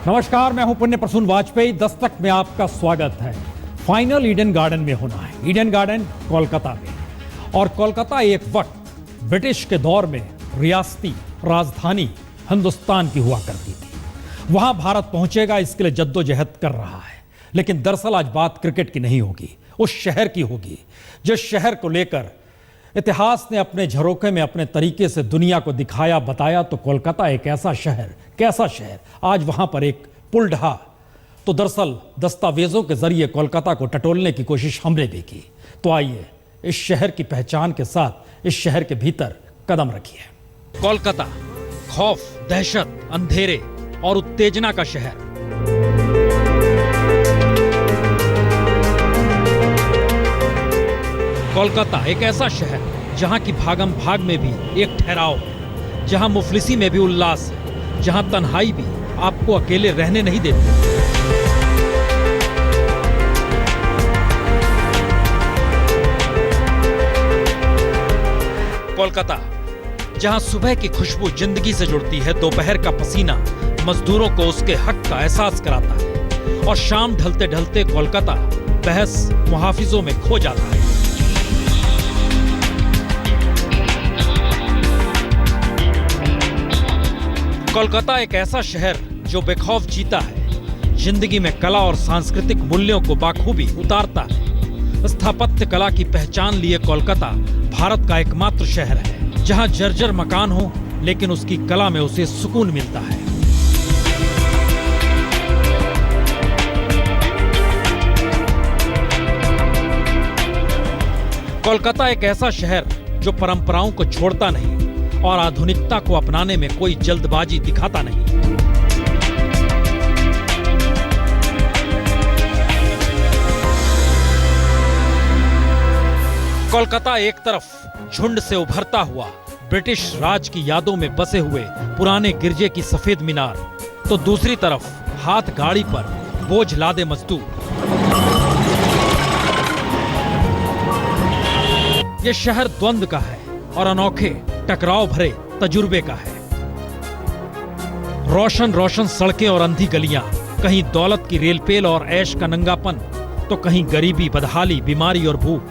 नमस्कार, मैं हूं पुण्य प्रसून वाजपेयी। दस्तक में आपका स्वागत है। फाइनल ईडन गार्डन में होना है। ईडन गार्डन कोलकाता में, और कोलकाता एक वक्त ब्रिटिश के दौर में रियासती राजधानी हिंदुस्तान की हुआ करती थी। वहां भारत पहुंचेगा, इसके लिए जद्दोजहद कर रहा है। लेकिन दरअसल आज बात क्रिकेट की नहीं होगी, उस शहर की होगी जिस शहर को लेकर इतिहास ने अपने झरोखे में अपने तरीके से दुनिया को दिखाया, बताया। तो कोलकाता एक ऐसा शहर, कैसा शहर, आज वहां पर एक पुल ढहा तो दरअसल दस्तावेजों के जरिए कोलकाता को टटोलने की कोशिश हमने भी की। तो आइए इस शहर की पहचान के साथ इस शहर के भीतर कदम रखिए। कोलकाता, खौफ, दहशत, अंधेरे और उत्तेजना का शहर। कोलकाता एक ऐसा शहर जहां की भागम भाग में भी एक ठहराव है, जहां मुफलिसी में भी उल्लास है, जहां तन्हाई भी आपको अकेले रहने नहीं देती। कोलकाता जहां सुबह की खुशबू जिंदगी से जुड़ती है, दोपहर का पसीना मजदूरों को उसके हक का एहसास कराता है, और शाम ढलते ढलते कोलकाता बहस मुहाफिजों में खो जाता है। कोलकाता एक ऐसा शहर जो बेखौफ जीता है, जिंदगी में कला और सांस्कृतिक मूल्यों को बाखूबी उतारता है। स्थापत्य कला की पहचान लिए कोलकाता भारत का एकमात्र शहर है जहां जर्जर मकान हो, लेकिन उसकी कला में उसे सुकून मिलता है। कोलकाता एक ऐसा शहर जो परंपराओं को छोड़ता नहीं और आधुनिकता को अपनाने में कोई जल्दबाजी दिखाता नहीं। कोलकाता एक तरफ झुंड से उभरता हुआ ब्रिटिश राज की यादों में बसे हुए पुराने गिरजे की सफेद मीनार, तो दूसरी तरफ हाथ गाड़ी पर बोझ लादे मजदूर। यह शहर द्वंद का है और अनोखे टकराव भरे तजुर्बे का है। रोशन रोशन सड़कें और अंधी गलियां, कहीं दौलत की रेलपेल और ऐश का नंगापन, तो कहीं गरीबी, बदहाली, बीमारी और भूख।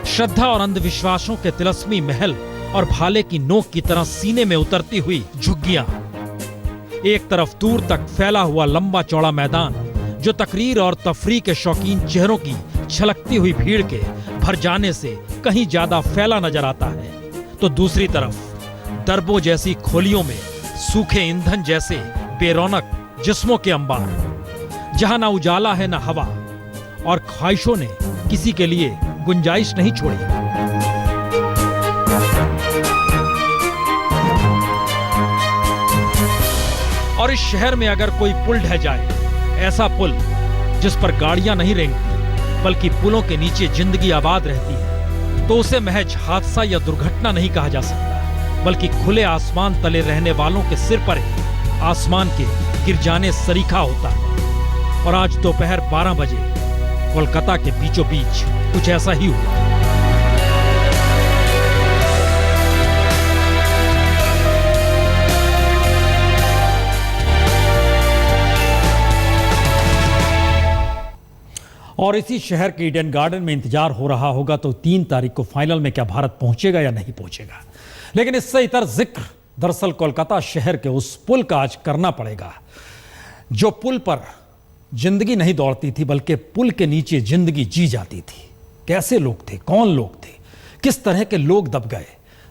श्रद्धा और अंधविश्वासों के तिलस्मी महल और भाले की नोक की तरह सीने में उतरती हुई झुग्गियां। एक तरफ दूर तक फैला हुआ लंबा चौड़ा मैदान जो तकरीर और तफरीह के शौकीन चेहरों की छलकती हुई भीड़ के भर जाने से कहीं ज्यादा फैला नजर आता है, तो दूसरी तरफ दरबों जैसी खोलियों में सूखे ईंधन जैसे बेरौनक जिस्मों के अंबार, जहां ना उजाला है ना हवा, और ख्वाहिशों ने किसी के लिए गुंजाइश नहीं छोड़ी। और इस शहर में अगर कोई पुल ढह जाए, ऐसा पुल जिस पर गाड़ियां नहीं रेंगती बल्कि पुलों के नीचे जिंदगी आबाद रहती है, तो उसे महज हादसा या दुर्घटना नहीं कहा जा सकता, बल्कि खुले आसमान तले रहने वालों के सिर पर ही आसमान के गिर जाने सरीखा होता है। और आज दोपहर 12 बजे कोलकाता के बीचों बीच कुछ ऐसा ही हुआ। और इसी शहर के ईडन गार्डन में इंतजार हो रहा होगा तो 3 तारीख को फाइनल में क्या भारत पहुंचेगा या नहीं पहुंचेगा। लेकिन इससे इतर जिक्र दरअसल कोलकाता शहर के उस पुल का आज करना पड़ेगा, जो पुल पर जिंदगी नहीं दौड़ती थी बल्कि पुल के नीचे जिंदगी जी जाती थी। कैसे लोग थे, कौन लोग थे, किस तरह के लोग दब गए।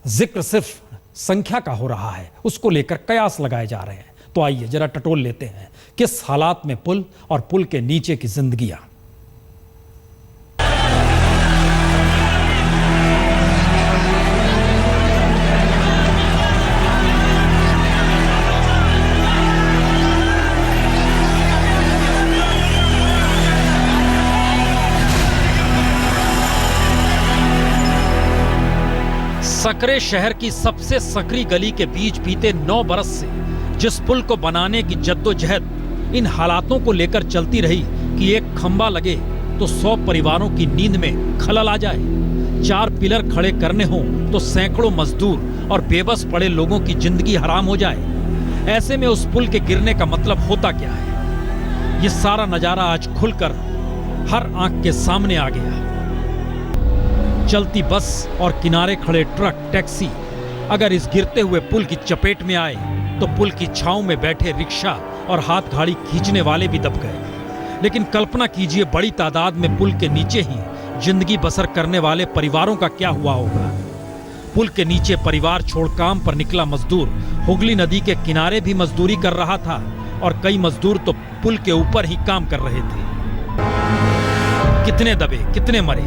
जिक्र सिर्फ संख्या का हो रहा है, उसको लेकर कयास लगाए जा रहे हैं। तो आइए जरा टटोल लेते हैं किस हालात में पुल और पुल के नीचे की जिंदगियां। सकरे शहर की सबसे सकरी गली के बीच बीते 9 बरस से जिस पुल को बनाने की जद्दोजहद इन हालातों को लेकर चलती रही कि एक खंबा लगे तो 100 परिवारों की नींद में खलल आ जाए, 4 पिलर खड़े करने हों तो सैकड़ों मजदूर और बेबस पड़े लोगों की जिंदगी हराम हो जाए, ऐसे में उस पुल के गिरने का मतलब होता क्या है? ये सारा नजारा आज खुलकर हर आंख के सामने आ गया। चलती बस और किनारे खड़े ट्रक, टैक्सी अगर इस गिरते हुए पुल की चपेट में आए तो पुल की छांव में बैठे रिक्शा और हाथ गाड़ी खींचने वाले भी दब गए। लेकिन कल्पना कीजिए, बड़ी तादाद में पुल के नीचे ही जिंदगी बसर करने वाले परिवारों का क्या हुआ होगा। पुल के नीचे परिवार छोड़ काम पर निकला मजदूर हुगली नदी के किनारे भी मजदूरी कर रहा था और कई मजदूर तो पुल के ऊपर ही काम कर रहे थे। कितने दबे, कितने मरे,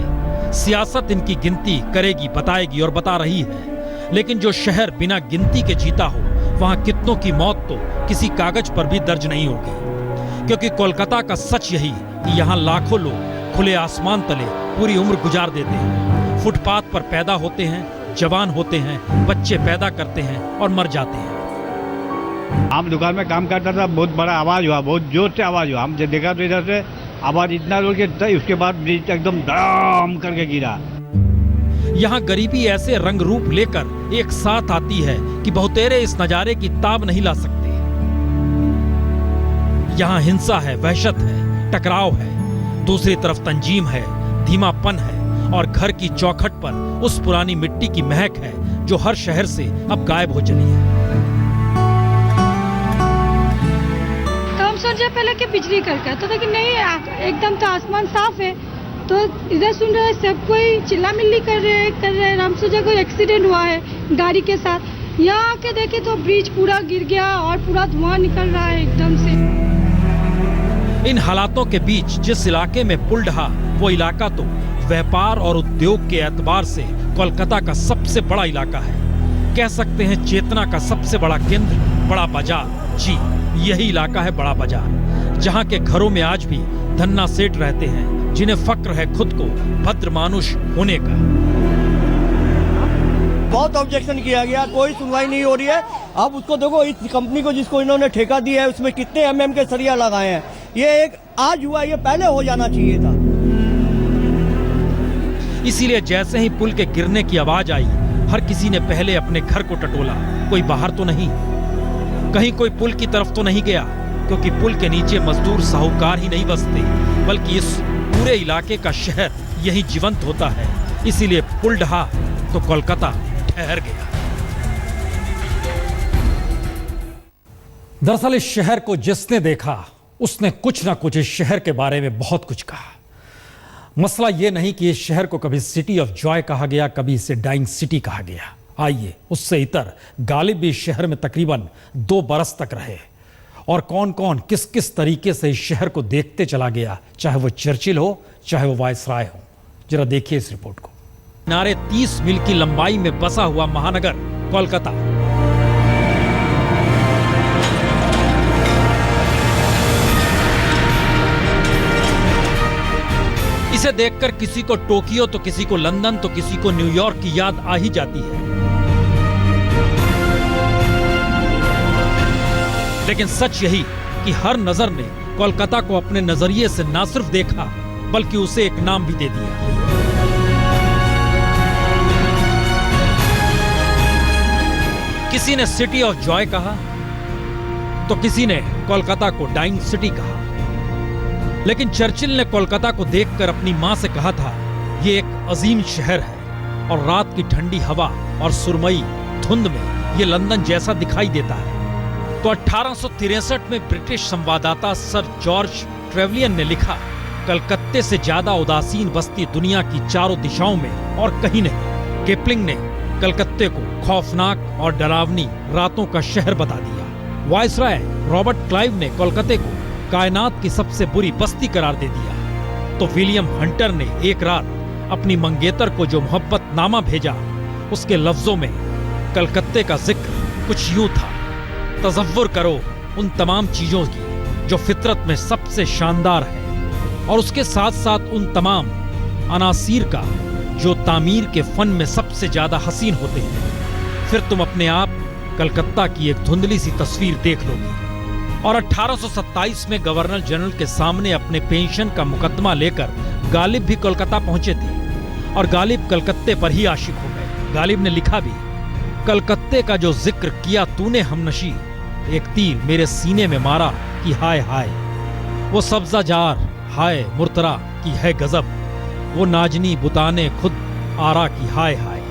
सियासत इनकी गिनती करेगी, बताएगी और बता रही है। लेकिन जो शहर बिना गिनती के जीता हो, वहां कितनों की मौत तो किसी कागज पर भी दर्ज नहीं होगी। क्योंकि कोलकाता का सच यही कि यहाँ लाखों लोग खुले आसमान तले पूरी उम्र गुजार देते हैं। फुटपाथ पर पैदा होते हैं, जवान होते हैं, बच्चे पैदा करते हैं और मर जाते हैं। हम दुकान में काम करता था, बहुत बड़ा आवाज हुआ, बहुत जोर से आवाज हुआ। हम जब देखा तो इधर से आवाज इतना जोर के, उसके बाद ब्रिज एकदम धड़ाम करके गिरा। यहाँ गरीबी ऐसे रंग रूप लेकर एक साथ आती है कि बहुतेरे इस नजारे की ताब नहीं ला सकते। यहाँ हिंसा है, वहशत है, टकराव है, दूसरी तरफ तंजीम है, धीमापन है और घर की चौखट पर उस पुरानी मिट्टी की महक है जो हर शहर से अब गायब हो चली है। तो हम सोचे पहले कि बिजली करके, तो लेकिन नहीं, एकदम तो आसमान साफ है। तो इधर सुन रहे सब कोई चिल्ला मिल्ली कर रहे। हम सोचे कोई एक्सीडेंट हुआ है गाड़ी के साथ। यहाँ आके देखे तो ब्रिज पूरा गिर गया और पूरा धुआं निकल रहा है एकदम से। इन हालातों के बीच जिस इलाके में पुल ढहा, वो इलाका तो व्यापार और उद्योग के एतबार से कोलकाता का सबसे बड़ा इलाका है। कह सकते हैं चेतना का सबसे बड़ा केंद्र, बड़ा बाजार। जी, यही इलाका है बड़ा बाजार, जहाँ के घरों में आज भी धन्ना सेठ रहते हैं, जिन्हें फक्र है खुद को भद्र मानुष होने का। बहुत ऑब्जेक्शन किया गया, कोई सुनवाई नहीं हो रही है। अब उसको देखो, इस कंपनी को जिसको इन्होंने ठेका दिया है, उसमें कितने एमएम के सरिया लगाए हैं। ये एक आज हुआ, ये पहले हो जाना चाहिए था। इसीलिए जैसे ही पुल के गिरने की आवाज आई, हर किसी ने पहले अपने घर को टटोला। कोई बाहर तो नहीं, कहीं कोई पुल की तरफ तो नहीं गया, क्योंकि पुल के नीचे मजदूर साहूकार ही नहीं बसते, बल्कि इस पूरे इलाके का शहर यही जीवंत होता है। इसीलिए पुल ढहा तो कोलकाता ठहर गया। दरअसल इस शहर को जिसने देखा, उसने कुछ ना कुछ इस शहर के बारे में बहुत कुछ कहा। मसला यह नहीं कि इस शहर को कभी सिटी ऑफ जॉय कहा गया, कभी इसे डाइंग सिटी कहा गया। आइए, उससे इतर गालिब भी इस शहर में तकरीबन 2 बरस तक रहे और कौन कौन किस किस तरीके से इस शहर को देखते चला गया, चाहे वो चर्चिल हो, चाहे वो वायसराय हो। जरा देखिए इस रिपोर्ट को। किनारे 30 मील की लंबाई में बसा हुआ महानगर कोलकाता। इसे देखकर किसी को टोक्यो तो किसी को लंदन तो किसी को न्यूयॉर्क की याद आ ही जाती है। लेकिन सच यही कि हर नजर ने कोलकाता को अपने नजरिए से ना सिर्फ देखा, बल्कि उसे एक नाम भी दे दिया। किसी ने सिटी ऑफ जॉय कहा तो किसी ने कोलकाता को डाइंग सिटी कहा। लेकिन चर्चिल ने कोलकाता को देखकर अपनी मां से कहा था, ये एक अजीम शहर है और रात की ठंडी हवा और सुरमई धुंध में ये लंदन जैसा दिखाई देता है। तो 1863 में ब्रिटिश संवाददाता सर जॉर्ज ट्रेवलियन ने लिखा, कलकत्ते से ज्यादा उदासीन बस्ती दुनिया की चारों दिशाओं में और कहीं नहीं। किपलिंग ने कलकत्ते को खौफनाक और डरावनी रातों का शहर बता दिया। वायसराय रॉबर्ट क्लाइव ने कोलकाते को कायनात की सबसे बुरी बस्ती करार दे दिया। तो विलियम हंटर ने एक रात अपनी मंगेतर को जो मोहब्बत नामा भेजा, उसके लफ्जों में कलकत्ते का जिक्र कुछ यूं था, तसव्वुर करो उन तमाम चीजों की जो फितरत में सबसे शानदार है और उसके साथ साथ उन तमाम अनासीर का जो तामीर के फन में सबसे ज्यादा हसीन होते हैं। फिर तुम अपने आप कलकत्ता की एक धुंधली सी तस्वीर देख लोगे। और 1827 में गवर्नर जनरल के सामने अपने पेंशन का मुकदमा लेकर गालिब भी कोलकाता पहुंचे थे और गालिब कलकत्ते पर ही आशिक हो गए। गालिब ने लिखा भी, कलकत्ते का जो जिक्र किया तूने हमनशी, एक तीर मेरे सीने में मारा कि हाय हाय। वो सब्जा जार हाय मुर्तरा की है गजब, वो नाजनी बुताने खुद आरा की हाय हाय।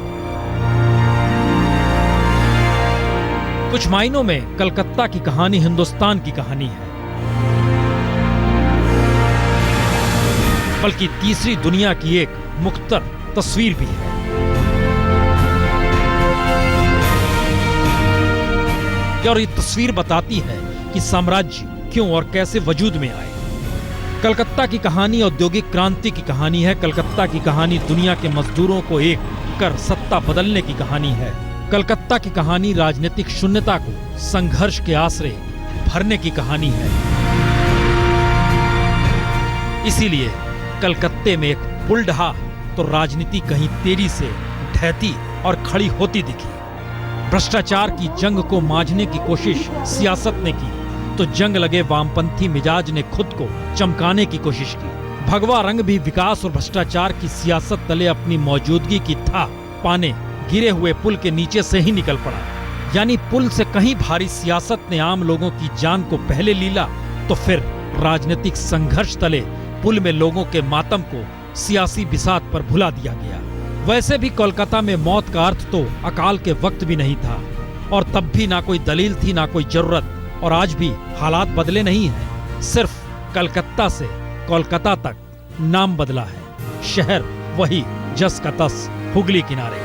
कुछ मायनों में कलकत्ता की कहानी हिंदुस्तान की कहानी है, बल्कि तीसरी दुनिया की एक मुख्तर तस्वीर भी है। और ये तस्वीर बताती है कि साम्राज्य क्यों और कैसे वजूद में आए। कलकत्ता की कहानी औद्योगिक क्रांति की कहानी है। कलकत्ता की कहानी दुनिया के मजदूरों को एक कर सत्ता बदलने की कहानी है। कलकत्ता की कहानी राजनीतिक शून्यता को संघर्ष के आसरे भरने की कहानी है। इसीलिए कलकत्ते में एक पुल ढहा तो राजनीति कहीं तेजी से ढहती और खड़ी होती दिखी। भ्रष्टाचार की जंग को मांझने की कोशिश सियासत ने की तो जंग लगे वामपंथी मिजाज ने खुद को चमकाने की कोशिश की। भगवा रंग भी विकास और भ्रष्टाचार की सियासत तले अपनी मौजूदगी की था पाने गिरे हुए पुल के नीचे से ही निकल पड़ा। यानी पुल से कहीं भारी सियासत ने आम लोगों की जान को पहले लीला तो फिर राजनीतिक संघर्ष तले पुल में लोगों के मातम को सियासी बिसात पर भुला दिया गया। वैसे भी कोलकाता में मौत का अर्थ तो अकाल के वक्त भी नहीं था, और तब भी ना कोई दलील थी ना कोई जरूरत। और आज भी हालात बदले नहीं हैं, सिर्फ कलकत्ता से कोलकाता तक नाम बदला है। शहर वही जस का तस हुगली किनारे।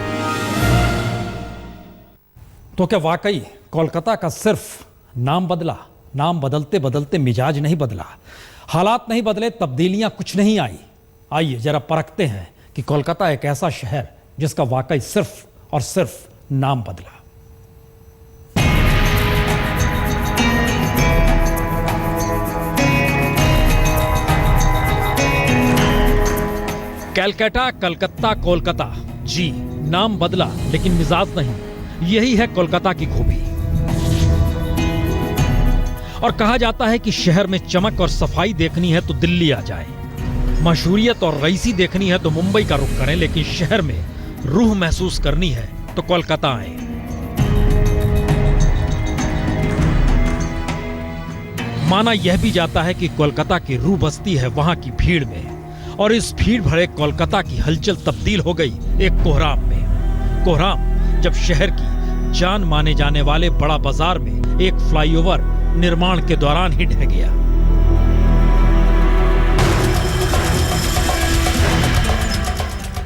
तो क्या वाकई कोलकाता का सिर्फ नाम बदला? नाम बदलते बदलते मिजाज नहीं बदला, हालात नहीं बदले, तब्दीलियां कुछ नहीं आई। आइए जरा परखते हैं कि कोलकाता एक ऐसा शहर जिसका वाकई सिर्फ और सिर्फ नाम बदला। कैलकाटा, कलकत्ता, कोलकाता, जी नाम बदला लेकिन मिजाज नहीं। यही है कोलकाता की खूबी। और कहा जाता है कि शहर में चमक और सफाई देखनी है तो दिल्ली आ जाए, मशहूरियत और रईसी देखनी है तो मुंबई का रुख करें, लेकिन शहर में रूह महसूस करनी है तो कोलकाता आए। माना यह भी जाता है कि कोलकाता की रूह बसती है वहां की भीड़ में, और इस भीड़ भरे कोलकाता की हलचल तब्दील हो गई एक कोहराम में। कोहराम जब शहर की जान माने जाने वाले बड़ा बाजार में एक फ्लाईओवर निर्माण के दौरान ही ढह गया।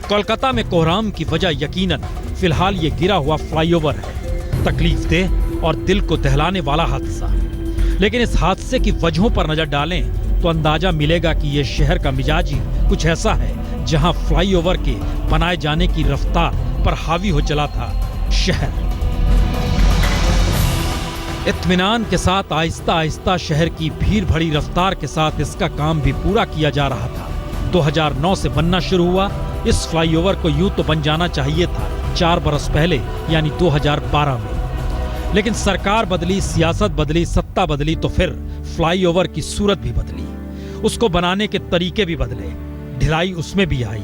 कोलकाता में कोहराम की वजह यकीनन फिलहाल ये गिरा हुआ फ्लाईओवर है। तकलीफदेह और दिल को दहलाने वाला हादसा, लेकिन इस हादसे की वजहों पर नजर डालें तो अंदाजा मिलेगा कि यह शहर का मिजाज ही कुछ ऐसा है जहां फ्लाईओवर के बनाए जाने की रफ्तार पर हावी हो चला था शहर। इत्मीनान के साथ आहिस्ता आहिस्ता शहर की भीड़ भरी रफ्तार के साथ इसका काम भी पूरा किया जा रहा था। 2009 से बनना शुरू हुआ। इस फ्लाईओवर को यूं तो बन जाना चाहिए था 4 बरस पहले, यानी 2012 में, लेकिन सरकार बदली, सियासत बदली, सत्ता बदली तो फिर फ्लाईओवर की सूरत भी बदली, उसको बनाने के तरीके भी बदले, ढिलाई उसमें भी आई।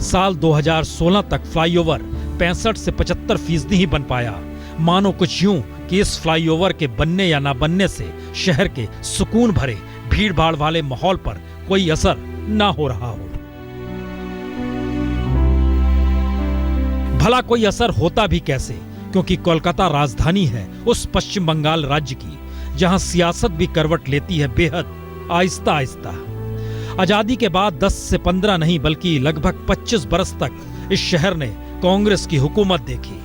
साल 2016 तक फ्लाईओवर 65 से 75% ही बन पाया। मानो कुछ यूं कि इस फ्लाईओवर के बनने या ना बनने से शहर के सुकून भरे भीड़ भाड़ वाले माहौल पर कोई असर ना हो रहा हो। भला कोई असर होता भी कैसे, क्योंकि कोलकाता राजधानी है उस पश्चिम बंगाल राज्य की जहां सियासत भी करवट लेती है बेहद आहिस्ता आहिस्ता। आजादी के बाद 10 से 15 नहीं बल्कि लगभग 25 बरस तक इस शहर ने कांग्रेस की हुकूमत देखी,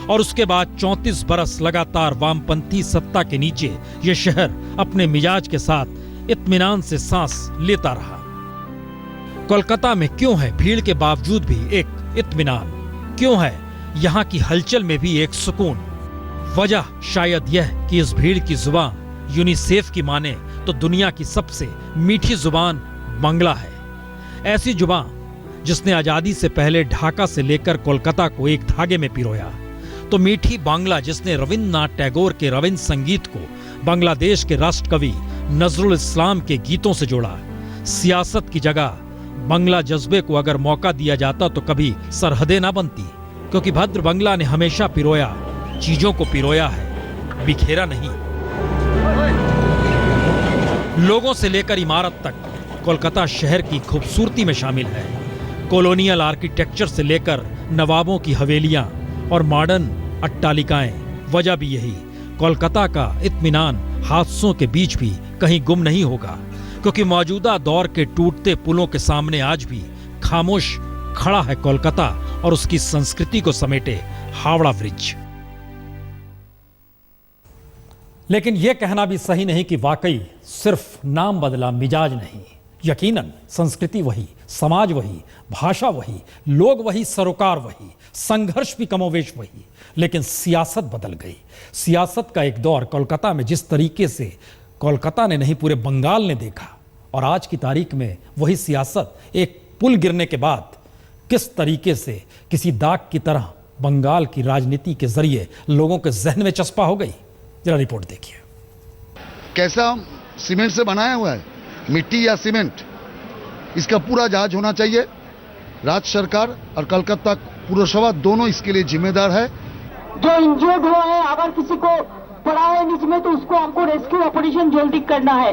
और उसके बाद 34 बरस लगातार वामपंथी सत्ता के नीचे यह शहर अपने मिजाज के साथ इत्मीनान से सांस लेता रहा। कोलकाता में क्यों है भीड़ के बावजूद भी एक इत्मीनान? क्यों है यहाँ की हलचल में भी एक सुकून? वजह शायद यह कि इस भीड़ की जुबान यूनिसेफ की माने तो दुनिया की सबसे मीठी जुबान बांग्ला है। ऐसी जुबान जिसने आजादी से पहले ढाका से लेकर कोलकाता को एक धागे में पिरोया, तो मीठी बांग्ला जिसने रविंद्रनाथ टैगोर के रविंद्र संगीत को बांग्लादेश के राष्ट्र कवि नजरुल इस्लाम के गीतों से जोड़ा। सियासत की जगह बांग्ला जज्बे को अगर मौका दिया जाता तो कभी सरहदें ना बनती, क्योंकि भद्र बांग्ला ने हमेशा पिरोया, चीजों को पिरोया है, बिखेरा नहीं। लोगों से लेकर इमारत तक कोलकाता शहर की खूबसूरती में शामिल है। कॉलोनियल आर्किटेक्चर से लेकर नवाबों की हवेलियां और मॉडर्न अट्टालिकाएं। वजह भी यही, कोलकाता का इत्मीनान हादसों के बीच भी कहीं गुम नहीं होगा, क्योंकि मौजूदा दौर के टूटते पुलों के सामने आज भी खामोश खड़ा है कोलकाता और उसकी संस्कृति को समेटे हावड़ा ब्रिज। लेकिन यह कहना भी सही नहीं कि वाकई सिर्फ नाम बदला, मिजाज नहीं। यकीनन संस्कृति वही, समाज वही, भाषा वही, लोग वही, सरोकार वही, संघर्ष भी कमोवेश वही, लेकिन सियासत बदल गई। सियासत का एक दौर कोलकाता में जिस तरीके से कोलकाता ने नहीं पूरे बंगाल ने देखा, और आज की तारीख में वही सियासत एक पुल गिरने के बाद किस तरीके से किसी दाग की तरह बंगाल की राजनीति के जरिए लोगों के जहन में चस्पा हो गई। जरा रिपोर्ट देखिए। कैसा सीमेंट से बनाया हुआ है, मिट्टी या सीमेंट, इसका पूरा जांच होना चाहिए। राज्य सरकार और कलकत्ता पुरसभा दोनों इसके लिए जिम्मेदार है। जो इंजर्ड हुआ है, अगर किसी को पड़ा है नीचे में, तो उसको हमको रेस्क्यू ऑपरेशन जल्दी करना है।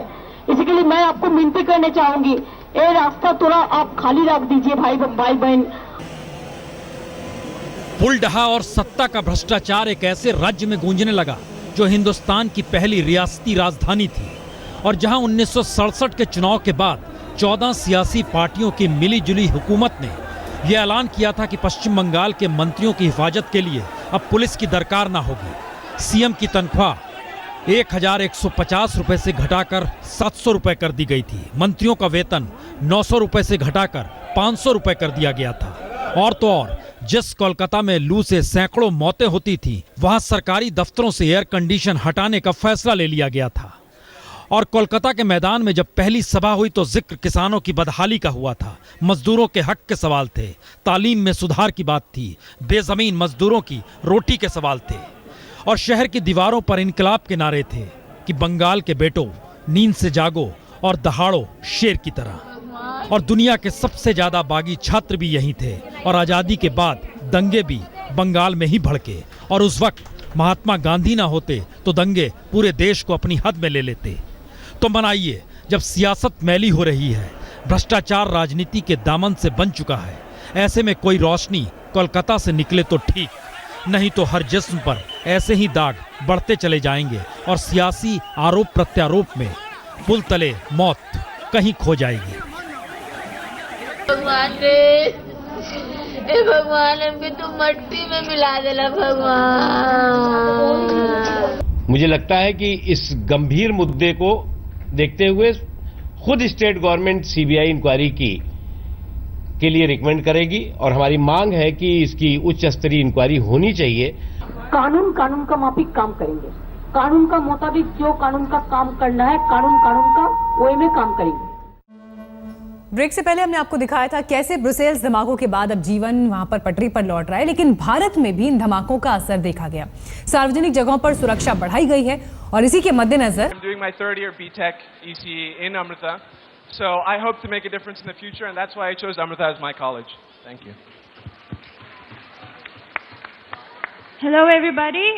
इसी के लिए मैं आपको विनती करने चाहूंगी, ये रास्ता थोड़ा आप खाली रख दीजिए भाई बहन। पुल ढहा और सत्ता का भ्रष्टाचार एक ऐसे राज्य में गूंजने लगा जो हिंदुस्तान की पहली रियासती राजधानी थी, और जहां 1967 के चुनाव के बाद 14 सियासी पार्टियों की मिलीजुली हुकूमत ने यह ऐलान किया था कि पश्चिम बंगाल के मंत्रियों की हिफाजत के लिए अब पुलिस की दरकार ना होगी। सीएम की तनख्वाह 1150 रुपए से घटाकर 700 रुपए कर दी गई थी। मंत्रियों का वेतन 900 रुपए से घटाकर 500 रुपए कर दिया गया था। और तो और, जिस कोलकाता में लू से सैकड़ों मौतें होती थी, वहां सरकारी दफ्तरों से एयर कंडीशन हटाने का फैसला ले लिया गया था। और कोलकाता के मैदान में जब पहली सभा हुई तो जिक्र किसानों की बदहाली का हुआ था। मजदूरों के हक के सवाल थे, तालीम में सुधार की बात थी, बेजमीन मजदूरों की रोटी के सवाल थे, और शहर की दीवारों पर इनकलाब के नारे थे कि बंगाल के बेटों, नींद से जागो और दहाड़ो शेर की तरह। और दुनिया के सबसे ज्यादा बागी छात्र भी यही थे। और आजादी के बाद दंगे भी बंगाल में ही भड़के, और उस वक्त महात्मा गांधी ना होते तो दंगे पूरे देश को अपनी हद में ले लेते। तो मनाइए, जब सियासत मैली हो रही है, भ्रष्टाचार राजनीति के दामन से बन चुका है, ऐसे में कोई रोशनी कोलकाता से निकले तो ठीक, नहीं तो हर जिस्म पर ऐसे ही दाग बढ़ते चले जाएंगे और सियासी आरोप प्रत्यारोप में पुल तले मौत कहीं खो जाएगी। भगवान रे, ए भगवान, हमके तो मट्टी में मिला देला भगवान। मुझे लगता है कि इस गंभीर मुद्दे को देखते हुए खुद स्टेट गवर्नमेंट सीबीआई इंक्वायरी के लिए रिकमेंड करेगी, और हमारी मांग है कि इसकी उच्च स्तरीय इंक्वायरी होनी चाहिए। कानून का माफिक काम करेंगे, कानून का मुताबिक जो कानून का काम करना है, कानून का वे में काम करेंगे। ब्रेक से पहले हमने आपको दिखाया था कैसे ब्रुसेल्स धमाकों के बाद अब जीवन वहां पर पटरी पर लौट रहा है, लेकिन भारत में भी इन धमाकों का असर देखा गया। सार्वजनिक जगहों पर सुरक्षा बढ़ाई गई है, और इसी के मद्देनजर So I hope to make a difference in the future, and that's why I chose Amrita as my college. Thank you. Hello everybody.